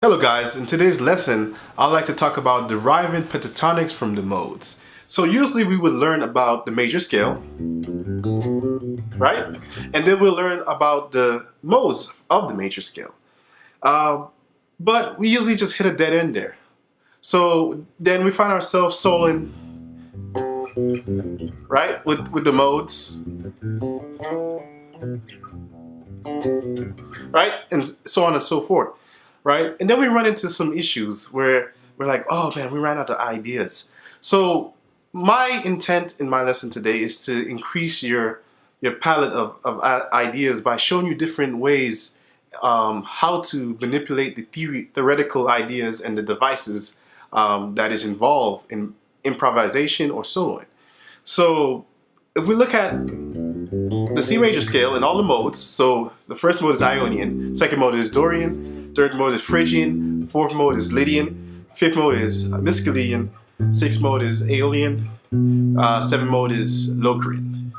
Hello guys, in today's lesson I'd like to talk about deriving pentatonics from the modes. So usually we would learn about the major scale, right? And then we'll learn about the modes of the major scale. But we usually just hit a dead end there. So then we find ourselves soloing, right, with the modes, right? And so on and so forth. Right? And then we run into some issues where we're like, oh man, we ran out of ideas. So my intent in my lesson today is to increase your palette of ideas by showing you different ways how to manipulate the theoretical ideas and the devices that is involved in improvisation or soloing. So if we look at the C major scale and all the modes, so the first mode is Ionian, second mode is Dorian, third mode is Phrygian, fourth mode is Lydian, fifth mode is Mescalinian, sixth mode is Aeolian, seventh mode is Locrian.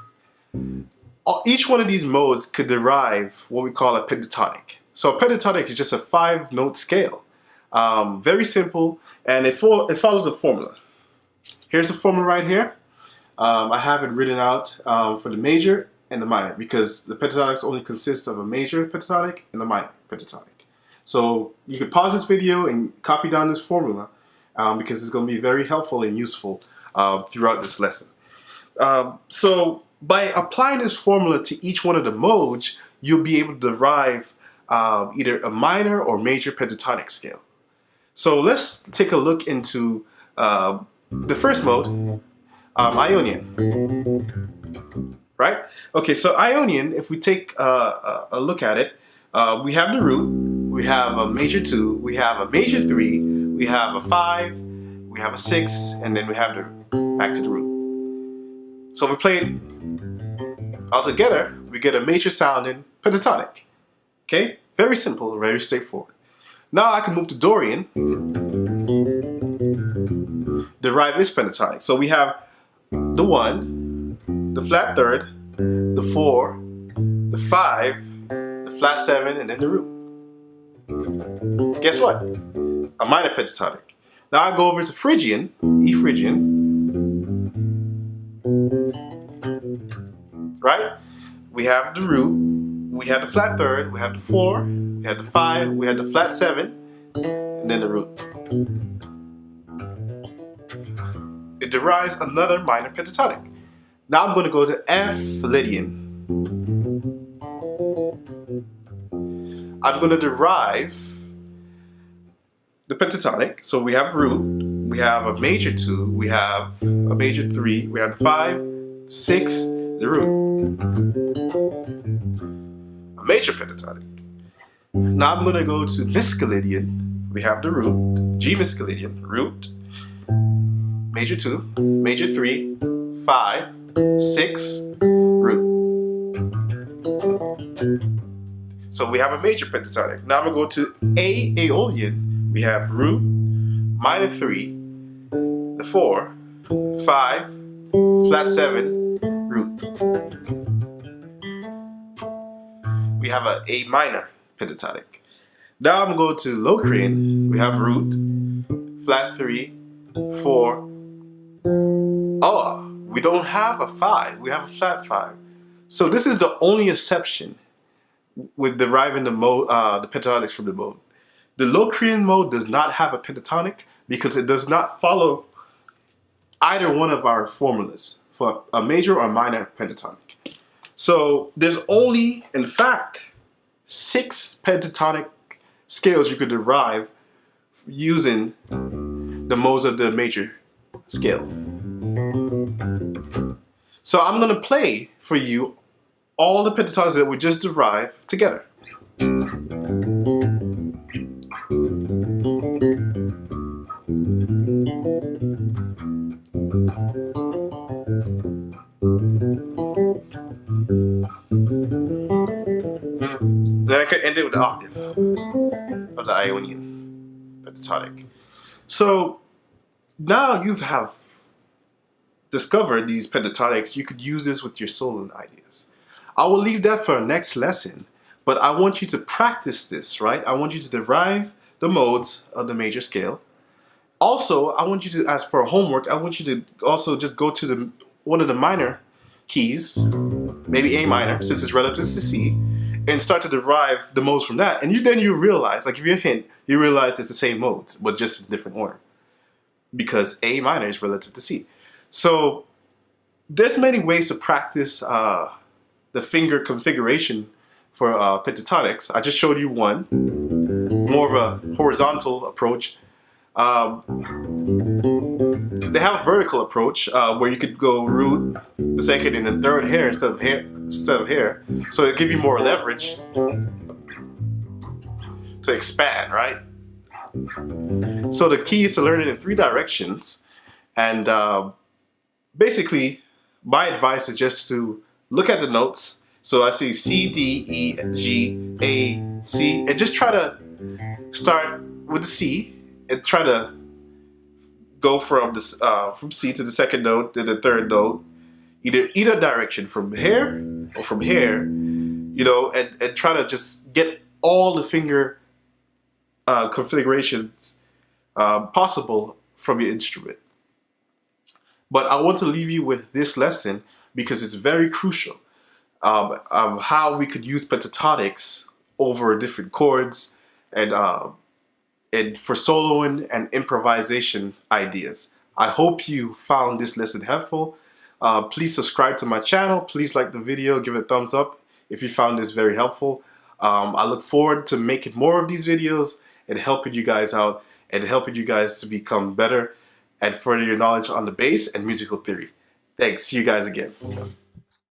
Each one of these modes could derive what we call a pentatonic. So a pentatonic is just a 5-note scale. Very simple, and it follows a formula. Here's the formula right here. I have it written out for the major and the minor, because the pentatonics only consist of a major pentatonic and a minor pentatonic. So you can pause this video and copy down this formula because it's going to be very helpful and useful throughout this lesson. So by applying this formula to each one of the modes, you'll be able to derive either a minor or major pentatonic scale. So let's take a look into the first mode, Ionian. Right? Okay, so Ionian, if we take a look at it, we have the root. We have a major 2, we have a major 3, we have a 5, we have a 6, and then we have back to the root. So if we play it all together, we get a major sounding pentatonic. Okay? Very simple, very straightforward. Now I can move to Dorian, derive this pentatonic. So we have the 1, the flat third, the 4, the 5, the flat 7, and then the root. Guess what? A minor pentatonic. Now I go over to Phrygian, E Phrygian, right? We have the root, we have the flat third, we have the 4, we have the 5, we have the flat 7, and then the root. It derives another minor pentatonic. Now I'm going to go to F Lydian. I'm going to derive the pentatonic. So we have root, we have a major 2, we have a major 3, we have the 5, 6, the root. A major pentatonic. Now I'm going to go to Mescalinian. We have the root, G Mescalinian, root, major 2, major 3, 5, 6, root. So we have a major pentatonic. Now I'm going to go to A Aeolian. We have root, minor 3, the 4, 5, flat 7, root. We have a A minor pentatonic. Now I'm going to Locrian. We have root, flat 3, 4. Oh, we don't have a 5. We have a flat 5. So this is the only exception with deriving the pentatonics from the mode. The Locrian mode does not have a pentatonic because it does not follow either one of our formulas for a major or minor pentatonic. So there's only, in fact, 6 pentatonic scales you could derive using the modes of the major scale. So I'm going to play for you all the pentatonics that we just derived together. Then I can end it with the octave of the Ionian pentatonic. So now you have discovered these pentatonics. You could use this with your soloing ideas. I will leave that for our next lesson, but I want you to practice this, right? I want you to derive the modes of the major scale. Also, I want you to, as for homework, I want you to also just go to one of the minor keys, maybe A minor, since it's relative to C, and start to derive the modes from that. And then you realize, like if you're a hint, you realize it's the same modes, but just in a different order. Because A minor is relative to C. So there's many ways to practice the finger configuration for pentatonics. I just showed you one, more of a horizontal approach. They have a vertical approach where you could go root, the second, and the third hair instead of hair. So it gives you more leverage to expand, right? So the key is to learn it in 3 directions, and basically, my advice is just to look at the notes. So I see C, D, E, G, A, C, and just try to start with the C and try to go from C to the second note to the third note, either direction, from here or from here, you know, and try to just get all the finger configurations possible from your instrument. But I want to leave you with this lesson because it's very crucial of how we could use pentatonics over different chords and for soloing and improvisation ideas. I hope you found this lesson helpful. Please subscribe to my channel. Please like the video, give it a thumbs up if you found this very helpful. I look forward to making more of these videos and helping you guys out and helping you guys to become better and further your knowledge on the bass and musical theory. Thanks. See you guys again.